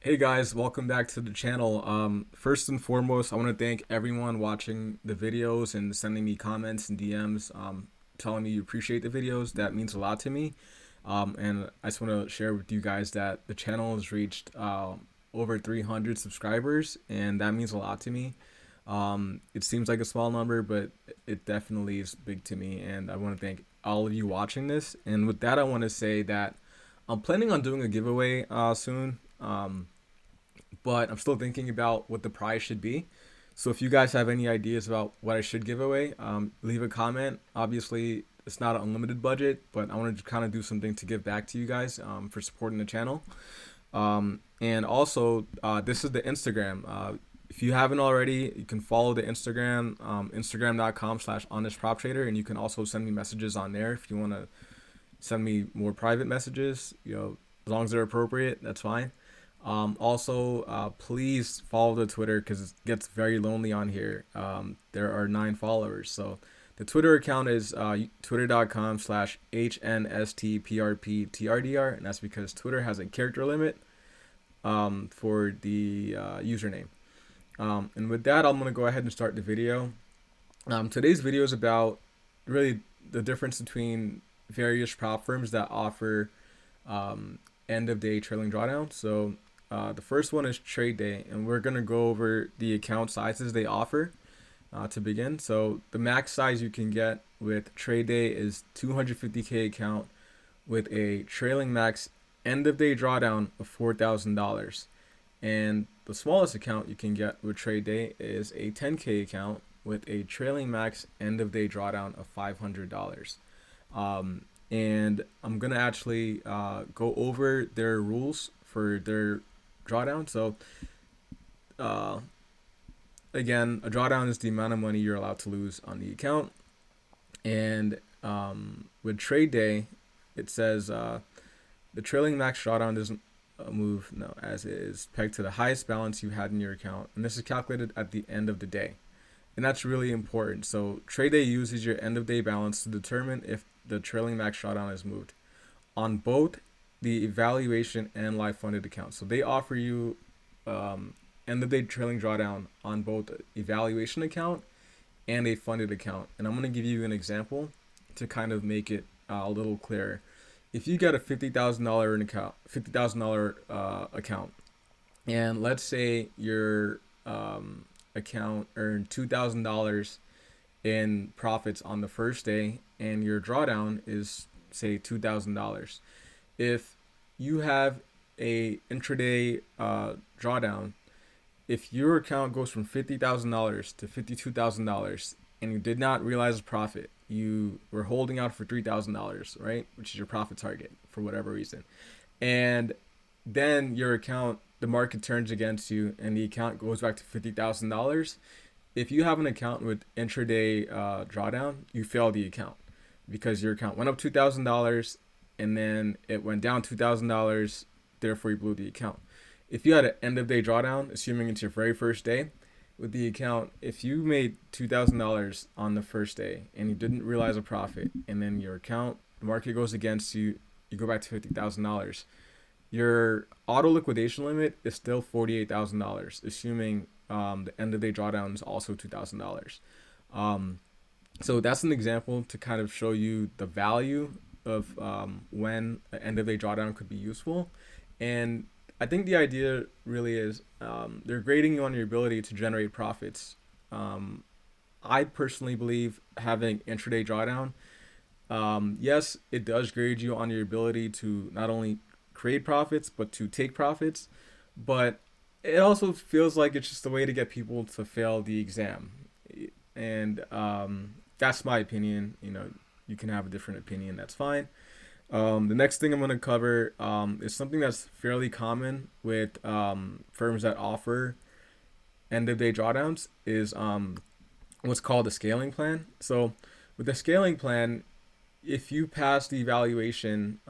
Hey guys, welcome back to the channel. First and foremost, I want to thank everyone watching the videos and sending me comments and DMs, telling me you appreciate the videos. That means a lot to me. And I just want to share with you guys that the channel has reached over 300 subscribers, and that means a lot to me. It seems like a small number, but it definitely is big to me, and I want to thank all of you watching this. And with that, I want to say that I'm planning on doing a giveaway soon. But I'm still thinking about what the prize should be. So if you guys have any ideas about what I should give away, leave a comment. Obviously, it's not an unlimited budget, but I want to kind of do something to give back to you guys for supporting the channel. And also, this is the Instagram. If you haven't already, you can follow the Instagram, instagram.com/honestproptrader, and you can also send me messages on there if you want to send me more private messages. As long as they're appropriate, that's fine. Also, please follow the Twitter because it gets very lonely on here. There are 9 followers. So the Twitter account is twitter.com/HNSTPRPTRDR, and that's because Twitter has a character limit for the username. And with that, I'm going to go ahead and start the video. Today's video is about really the difference between various prop firms that offer end of day trailing drawdown. So the first one is trade day, and we're going to go over the account sizes they offer to begin. So the max size you can get with trade day is 250K account with a trailing max end of day drawdown of $4,000. And the smallest account you can get with trade day is a 10K account with a trailing max end of day drawdown of $500. And I'm gonna actually go over their rules for their drawdown. So again, a drawdown is the amount of money you're allowed to lose on the account. And with trade day, it says the trailing max drawdown doesn't move as it is pegged to the highest balance you had in your account, and this is calculated at the end of the day. And that's really important. So trade day uses your end of day balance to determine if the trailing max drawdown is moved on both the evaluation and live funded accounts. So they offer you end of day trailing drawdown on both evaluation account and a funded account. And I'm going to give you an example to kind of make it a little clearer. If you get a $50,000 account, account, and let's say your account earned $2,000 in profits on the first day, and your drawdown is say $2,000. If you have a intraday drawdown, if your account goes from $50,000 to $52,000 and you did not realize a profit, you were holding out for $3,000, right? Which is your profit target for whatever reason. And then your account, the market turns against you and the account goes back to $50,000. If you have an account with intraday drawdown, you fail the account because your account went up $2,000 and then it went down $2,000. Therefore, you blew the account. If you had an end of day drawdown, assuming it's your very first day with the account, if you made $2,000 on the first day and you didn't realize a profit, and then your account, the market goes against you, you go back to $50,000. Your auto liquidation limit is still $48,000, assuming the end of day drawdown is also $2,000. So that's an example to kind of show you the value of when an end of day drawdown could be useful. And I think the idea really is they're grading you on your ability to generate profits. I personally believe having intraday drawdown, yes, it does grade you on your ability to not only create profits but to take profits, but it also feels like it's just a way to get people to fail the exam. And that's my opinion. You can have a different opinion. That's fine. The next thing I'm going to cover is something that's fairly common with firms that offer end of day drawdowns is what's called a scaling plan. So with the scaling plan, if you pass the evaluation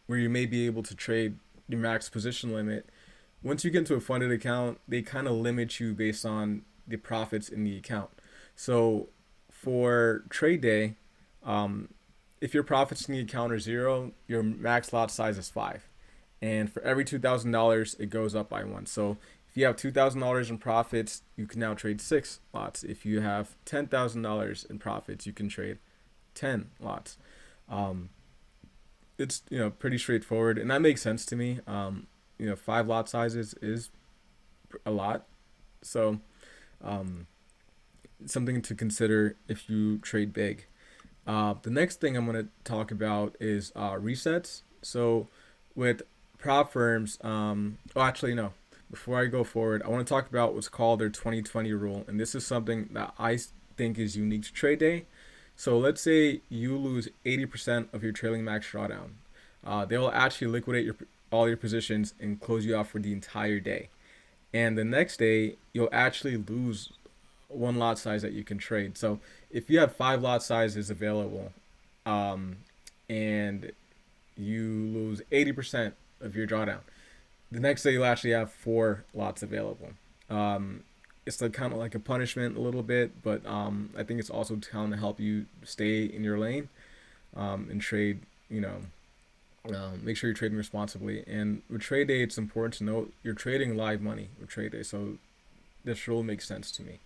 where you may be able to trade your max position limit, once you get into a funded account, they kind of limit you based on the profits in the account. So for trade day, if your profits in the account are 0, your max lot size is 5. and for every $2,000 it goes up by one. So if you have $2,000 in profits, you can now trade 6 lots. If you have $10,000 in profits, you can trade 10 lots. Um, it's pretty straightforward, and that makes sense to me. 5 lot sizes is a lot, so um, something to consider if you trade big. The next thing I'm going to talk about is resets. So with prop firms, actually no. Before I go forward, I want to talk about what's called their 2020 rule, and this is something that I think is unique to trade day. So let's say you lose 80% of your trailing max drawdown. They will actually liquidate all your positions and close you out for the entire day. And the next day, you'll actually lose one lot size that you can trade. So if you have 5 lot sizes available, and you lose 80% of your drawdown, the next day you'll actually have 4 lots available. It's like kind of like a punishment a little bit, but I think it's also kind of help you stay in your lane, and trade. Make sure you're trading responsibly. And with trade day, it's important to note you're trading live money with trade day, so this rule makes sense to me.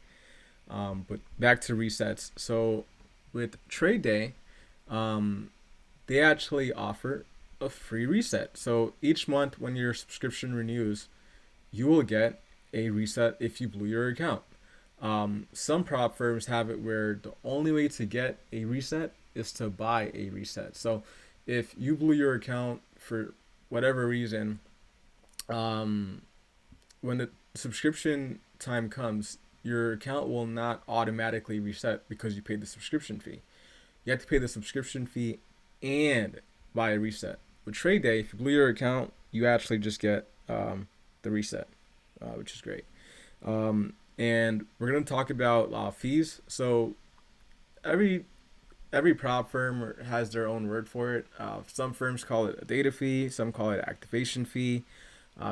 But back to resets. So with trade day, they actually offer a free reset. So each month when your subscription renews, you will get a reset if you blew your account. Some prop firms have it where the only way to get a reset is to buy a reset. So if you blew your account for whatever reason, when the subscription time comes, your account will not automatically reset because you paid the subscription fee. You have to pay the subscription fee and buy a reset. With trade day, if you blew your account, you actually just get the reset, which is great. And we're going to talk about fees. So every prop firm has their own word for it. Some firms call it a data fee, some call it an activation fee,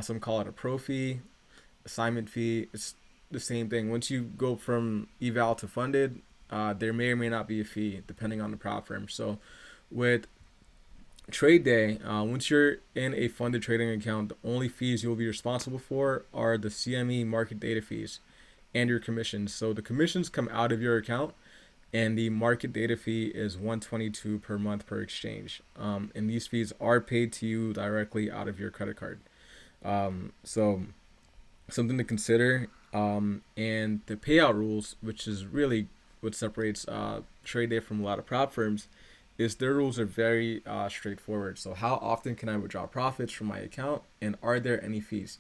some call it a pro fee, assignment fee. It's the same thing. Once you go from eval to funded, there may or may not be a fee depending on the prop firm. So with trade day, once you're in a funded trading account, the only fees you'll be responsible for are the CME market data fees and your commissions. So the commissions come out of your account, and the market data fee is $122 per month per exchange. And these fees are paid to you directly out of your credit card. So something to consider. And the payout rules, which is really what separates trade day from a lot of prop firms, is their rules are very straightforward. So how often can I withdraw profits from my account, and are there any fees?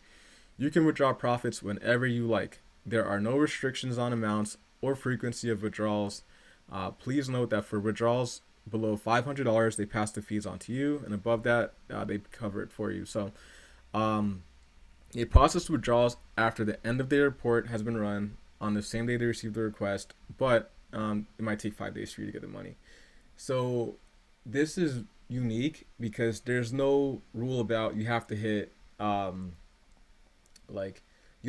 You can withdraw profits whenever you like. There are no restrictions on amounts or frequency of withdrawals. Please note that for withdrawals below $500, they pass the fees on to you, and above that, they cover it for you. So they process withdrawals after the end of their report has been run on the same day they receive the request, but it might take 5 days for you to get the money. So this is unique because there's no rule about you have to hit, you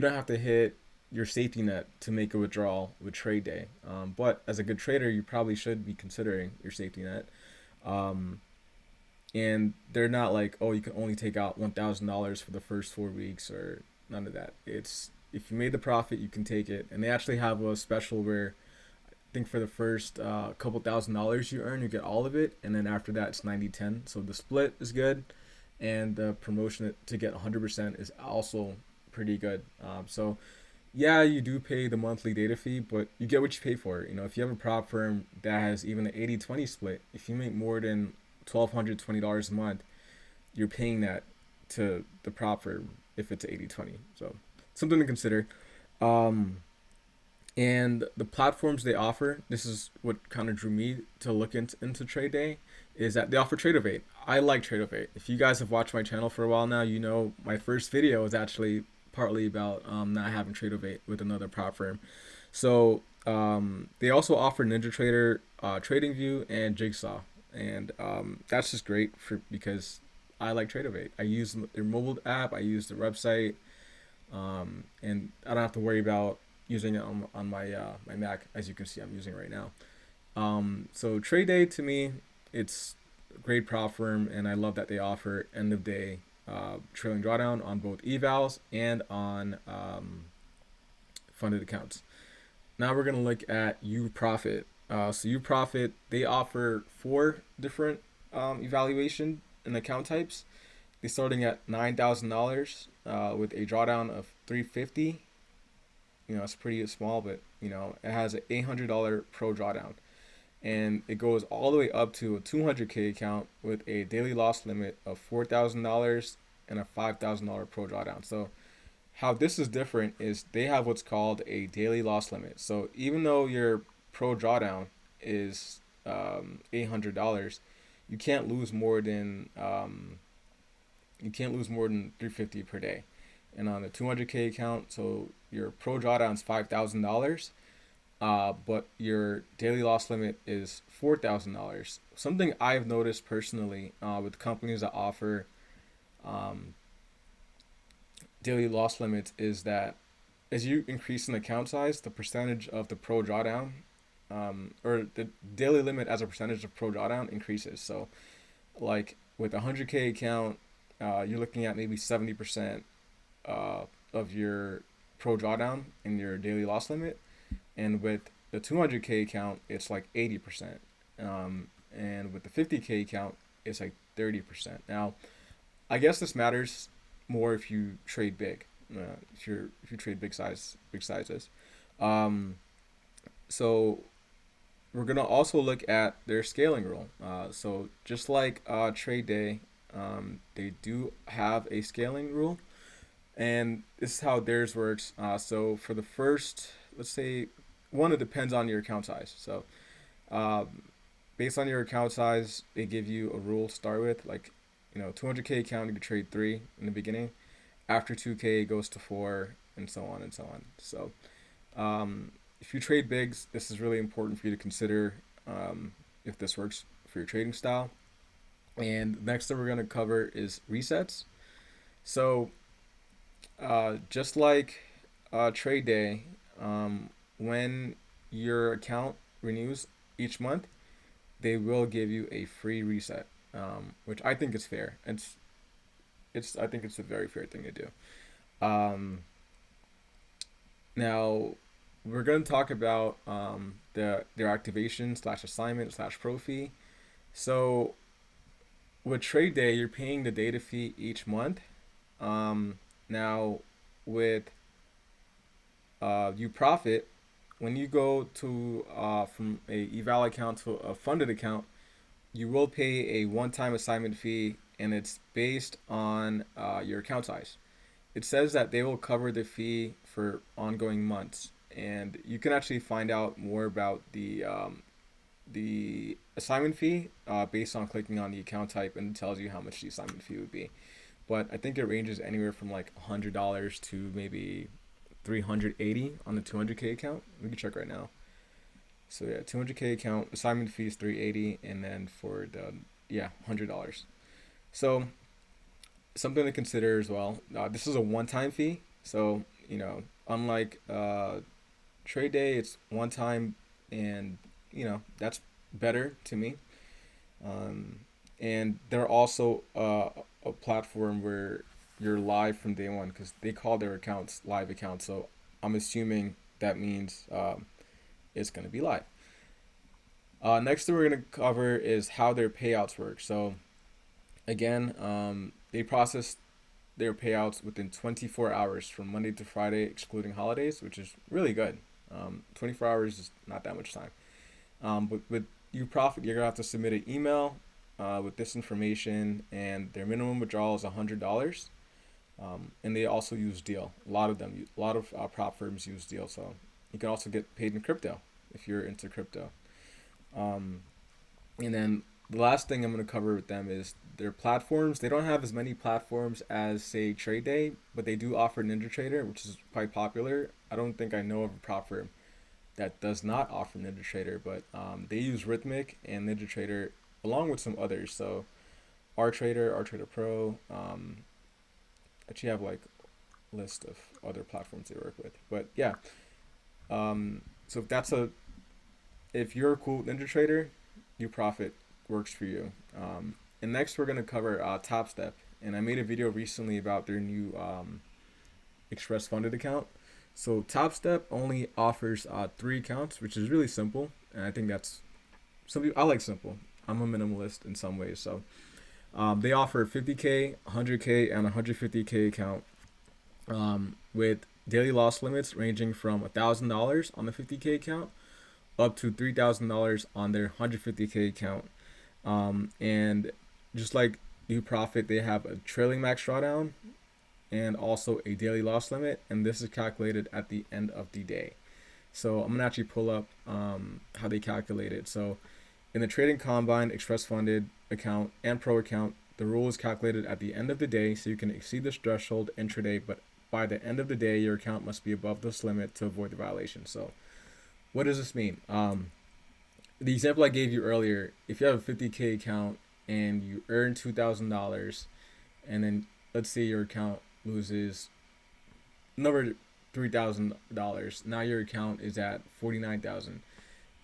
don't have to hit your safety net to make a withdrawal with trade day. But as a good trader, you probably should be considering your safety net. And they're not like, oh, you can only take out $1,000 for the first 4 weeks, or none of that. It's if you made the profit, you can take it. And they actually have a special where I think for the first couple $1,000 you earn, you get all of it. And then after that, it's 90-10. So the split is good. And the promotion to get 100% is also pretty good. So yeah, you do pay the monthly data fee, but you get what you pay for. If you have a prop firm that has even an 80-20 split, if you make more than $1,220 a month, you're paying that to the prop firm if it's 80-20. So something to consider. And the platforms they offer, this is what kind of drew me to look into trade day, is that they offer Tradeovate. I like Tradeovate. If you guys have watched my channel for a while now, you know my first video was actually partly about not having Tradeovate with another prop firm. So they also offer NinjaTrader, TradingView, and Jigsaw, and that's just great because I like Tradeovate. I use their mobile app, I use the website, and I don't have to worry about using it on my my Mac, as you can see I'm using right now. So Trade Day, to me, it's a great prop firm, and I love that they offer end of day trailing drawdown on both evals and on funded accounts. Now we're going to look at Uprofit. So Uprofit, they offer 4 different evaluation and account types. They're starting at $9,000 with a drawdown of $350. It's pretty small, but it has an $800 pro drawdown, and it goes all the way up to a 200K account with a daily loss limit of $4,000 and a $5,000 pro drawdown. So how this is different is they have what's called a daily loss limit. So even though your pro drawdown is $800, you can't lose more than $350 per day. And on the 200K account, so your pro drawdown is $5,000, but your daily loss limit is $4,000. Something I've noticed personally with companies that offer daily loss limits is that as you increase in account size, the percentage of the pro drawdown, or the daily limit as a percentage of pro drawdown increases. So, like with a 100K account, you're looking at maybe 70% of your pro drawdown in your daily loss limit, and with the 200K account, it's like 80%, and with the 50K account, it's like 30%. Now, I guess this matters more if you trade big, if you trade big sizes. So we're gonna also look at their scaling rule. So just like trade day, they do have a scaling rule, and this is how theirs works. So for the first, let's say, it depends on your account size. So based on your account size, they give you a rule to start with. Like 200K account, you can trade 3 in the beginning. After 2K, it goes to 4, and so on and so on. So if you trade bigs, this is really important for you to consider if this works for your trading style. And next thing we're going to cover is resets. So just like trade day, when your account renews each month, they will give you a free reset, which I think is fair. I think it's a very fair thing to do. Now we're going to talk about their activation / assignment / pro fee. So with trade day, you're paying the data fee each month. Now with Uprofit, when you go to from a eval account to a funded account, you will pay a one-time assignment fee, and it's based on your account size. It says that they will cover the fee for ongoing months, and you can actually find out more about the assignment fee based on clicking on the account type, and it tells you how much the assignment fee would be. But I think it ranges anywhere from like $100 to maybe $380 on the 200K account. We can check right now. So yeah, 200K account, assignment fee is $380, and then for the $100. So something to consider as well. This is a one-time fee, so unlike trade day, it's one time, and that's better to me. And they're also a platform where you're live from day one, because they call their accounts live accounts. So I'm assuming that means it's going to be live. Next thing we're going to cover is how their payouts work. So again, they process their payouts within 24 hours from Monday to Friday, excluding holidays, which is really good. 24 hours is not that much time. But with Uprofit, you're going to have to submit an email with this information, and their minimum withdrawal is $100. And they also use Deal. A lot of prop firms use Deal. So you can also get paid in crypto if you're into crypto. And then the last thing I'm going to cover with them is their platforms. They don't have as many platforms as, say, Trade Day, but they do offer NinjaTrader, which is quite popular. I don't think I know of a prop firm that does not offer NinjaTrader, but they use Rhythmic and NinjaTrader along with some others. So RTrader, RTrader Pro, actually have like a list of other platforms they work with. But yeah, so if you're cool with NinjaTrader, Uprofit works for you. And next we're going to cover Top Step. and I made a video recently about their new Express Funded account. So Top Step only offers 3 accounts, which is really simple, and I think that's some people, I like simple. I'm a minimalist in some ways, so they offer 50K, 100K, and 150K account with daily loss limits ranging from $1,000 on the 50K account up to $3,000 on their 150K account. And just like Uprofit, they have a trailing max drawdown and also a daily loss limit, and this is calculated at the end of the day. So I'm gonna actually pull up how they calculate it. So in the trading combine, express funded account, and pro account, the rule is calculated at the end of the day, so you can exceed this threshold intraday, but by the end of the day, your account must be above this limit to avoid the violation. So what does this mean? The example I gave you earlier, if you have a 50K account and you earn $2,000, and then let's say your account loses another $3,000, now your account is at 49,000,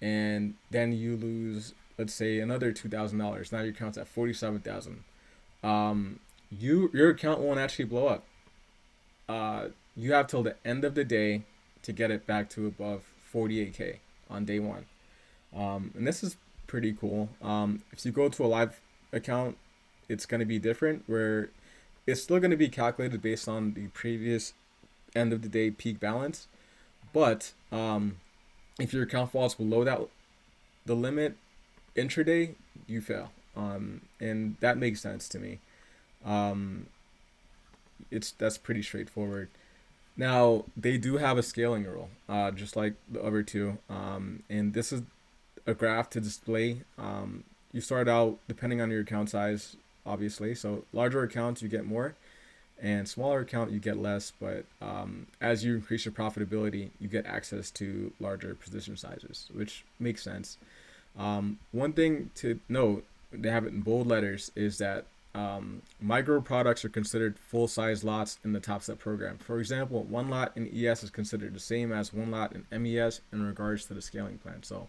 and then you lose, let's say, another $2,000. Now your account's at 47,000. Your account won't actually blow up. You have till the end of the day to get it back to above 48K on day one. And this is pretty cool. If you go to a live account, it's going to be different, where it's still going to be calculated based on the previous end of the day peak balance. But if your account falls below the limit intraday, you fail. And that makes sense to me. That's pretty straightforward. Now they do have a scaling rule, just like the other two. And this is a graph to display. You start out depending on your account size, obviously. So larger accounts you get more, and smaller account you get less. But as you increase your profitability, you get access to larger position sizes, which makes sense. One thing to note, they have it in bold letters, is that micro products are considered full-size lots in the Top Step program. For example, one lot in ES is considered the same as one lot in MES in regards to the scaling plan. So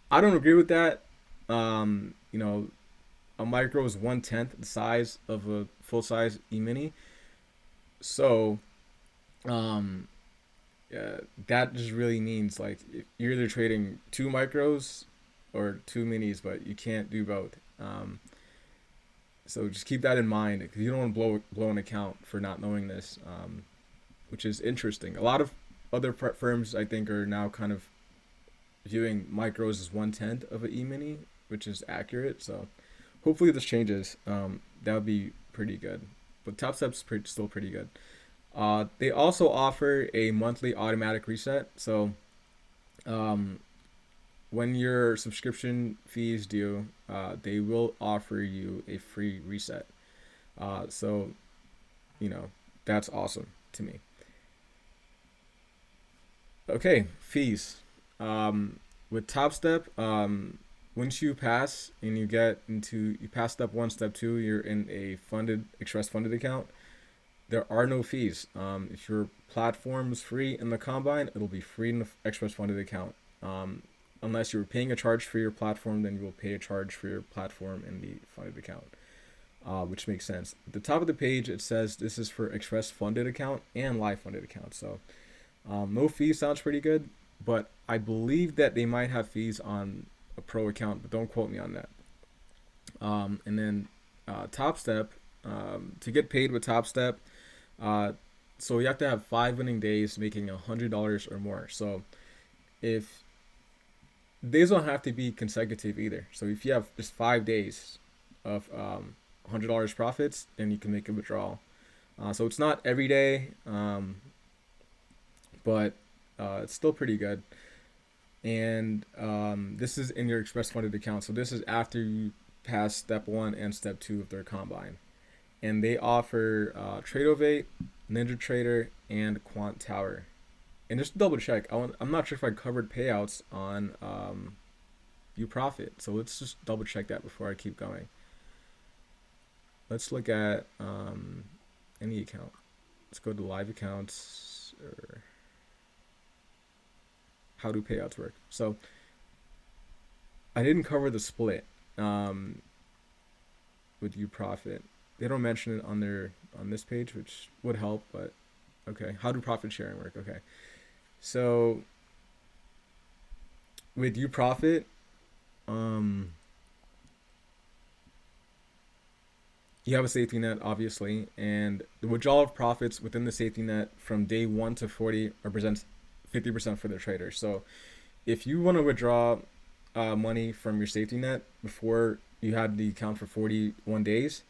I don't agree with that. A micro is 1/10 the size of a full-size E-mini. So that just really means, like, you're either trading 2 micros or 2 minis, but you can't do both. So just keep that in mind, because you don't want to blow an account for not knowing this, which is interesting. A lot of other firms, I think, are now kind of viewing micros as 1/10 of an E-mini, which is accurate. So hopefully this changes. That would be pretty good. But Top Step's still pretty good. They also offer a monthly automatic reset. So when your subscription fee is due, they will offer you a free reset. So that's awesome to me. Okay, fees. With Top Step, once you pass and you pass step 1, step 2, you're in a express funded account. There are no fees. If your platform is free in the combine, it'll be free in the express funded account. Unless you're paying a charge for your platform, then you will pay a charge for your platform in the funded account, which makes sense. At the top of the page, it says this is for express funded account and live funded account. So no fees sounds pretty good, but I believe that they might have fees on a pro account, but don't quote me on that. And then Top Step, to get paid with Top Step, so you have to have 5 winning days making $100 or more. So if days don't have to be consecutive either. So if you have just 5 days of $100 profits, then you can make a withdrawal. So it's not every day, but it's still pretty good. And this is in your express funded account. So this is after you pass step 1 and step 2 of their combine. And they offer Tradeovate, NinjaTrader, and Quant Tower. And just to double check, I'm not sure if I covered payouts on Uprofit. So let's just double check that before I keep going. Let's look at any account. Let's go to live accounts, or how do payouts work. So I didn't cover the split with Uprofit. they don't mention it on this page, which would help, but okay. How do profit sharing work? Okay. So with Uprofit, um, you have a safety net, obviously, and the withdrawal of profits within the safety net from day 1 to 40 represents 50% for the trader. So if you want to withdraw money from your safety net before you had the account for 41 days,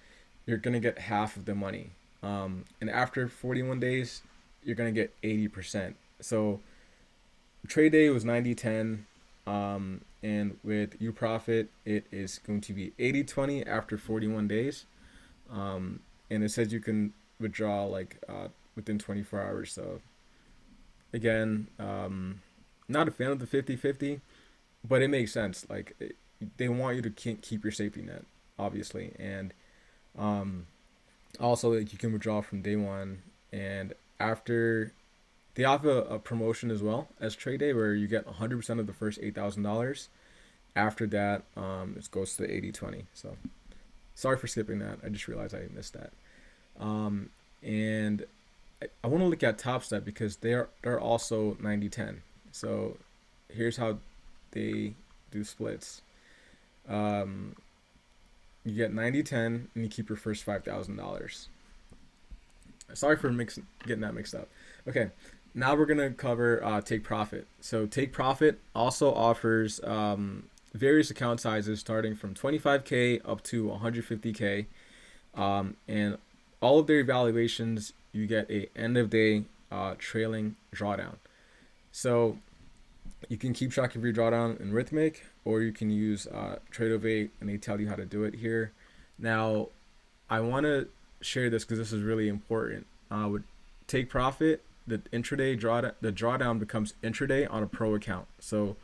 you're going to get half of the money. And after 41 days, you're going to get 80%. So trade day was 90-10. And with Uprofit, it is going to be 80-20 after 41 days. And it says you can withdraw within 24 hours. So again, not a fan of the 50-50, but it makes sense. They want you to keep your safety net, obviously. And also you can withdraw from day 1. And after, they have a promotion as well as trade day where you get 100% of the first $8,000. After that, it goes to 80-20. So sorry for skipping that. I just realized I missed that. And I want to look at Top Step because they're also 90-10. So here's how they do splits. You get 90-10 and you keep your first $5,000. Sorry for getting that mixed up. Okay, now we're gonna cover Take Profit. So Take Profit also offers various account sizes starting from 25K up to 150K, and all of their evaluations you get a end of day trailing drawdown. So you can keep track of your drawdown in Rhythmic, or you can use Tradeovate, and they tell you how to do it here. Now, I want to share this because this is really important. With Take Profit, the drawdown becomes intraday on a pro account. So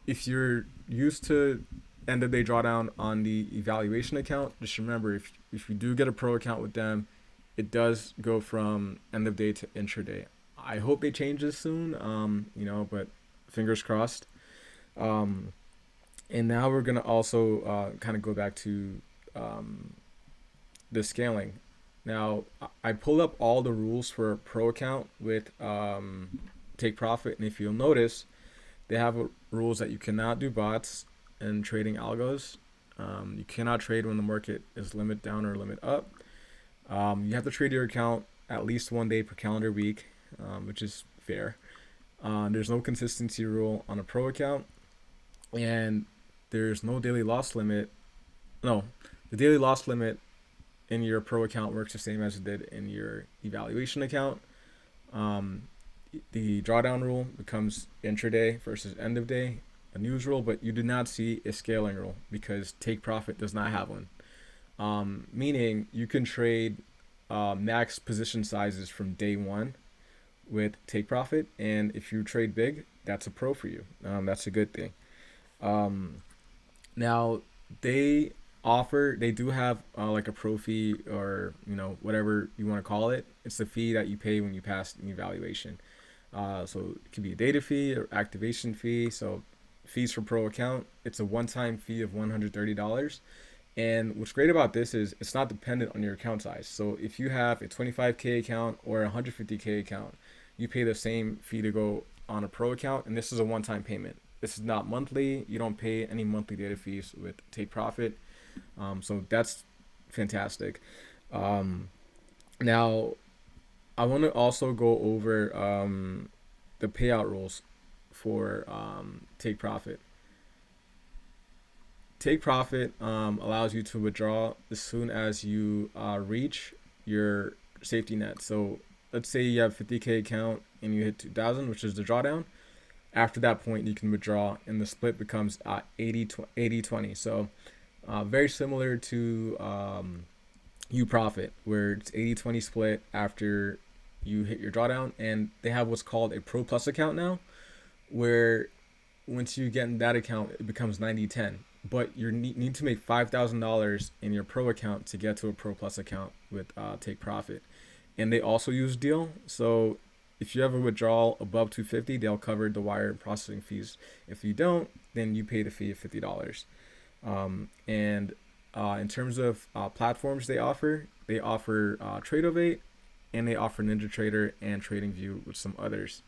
if you're used to end of day drawdown on the evaluation account, just remember if you do get a pro account with them, it does go from end of day to intraday. I hope they change this soon, but fingers crossed. And now we're gonna also kind of go back to the scaling. Now I pulled up all the rules for a pro account with Take Profit, and if you'll notice, they have rules that you cannot do bots and trading algos. You cannot trade when the market is limit down or limit up. You have to trade your account at least 1 day per calendar week, which is fair. There's no consistency rule on a pro account, and there's no daily loss limit. No, the daily loss limit in your pro account works the same as it did in your evaluation account. The drawdown rule becomes intraday versus end of day, a news rule, but you do not see a scaling rule because Take Profit does not have one. Meaning you can trade max position sizes from day 1 with Take Profit, and if you trade big, that's a pro for you. That's a good thing. Now they do have like a pro fee, or whatever you want to call it. It's the fee that you pay when you pass an evaluation. So it could be a data fee or activation fee. So fees for pro account, it's a one-time fee of $130. And what's great about this is it's not dependent on your account size. So if you have a 25K account or a 150K account, you pay the same fee to go on a pro account, and this is a one-time payment. This is not monthly. You don't pay any monthly data fees with Take Profit. So that's fantastic. Now, I want to also go over the payout rules for Take Profit. Take Profit allows you to withdraw as soon as you reach your safety net. So let's say you have 50K account and you hit 2,000, which is the drawdown. After that point, you can withdraw, and the split becomes 80-20. So very similar to Uprofit, where it's 80-20 split after you hit your drawdown. And they have what's called a Pro Plus account now, where once you get in that account, it becomes 90-10. But you need to make $5,000 in your pro account to get to a Pro Plus account with Take Profit. And they also use Deal. So if you have a withdrawal above $250, they'll cover the wire processing fees. If you don't, then you pay the fee of $50. And In terms of platforms they offer Tradeovate, and they offer NinjaTrader and TradingView with some others.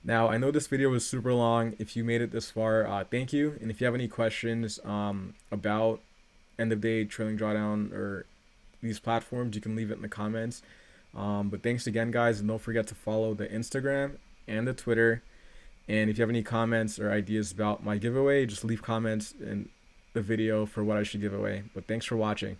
Now, I know this video was super long. If you made it this far, thank you. And if you have any questions about end of day trailing drawdown or these platforms, you can leave it in the comments. But thanks again, guys, and don't forget to follow the Instagram and the Twitter. And if you have any comments or ideas about my giveaway, just leave comments in the video for what I should give away. But thanks for watching.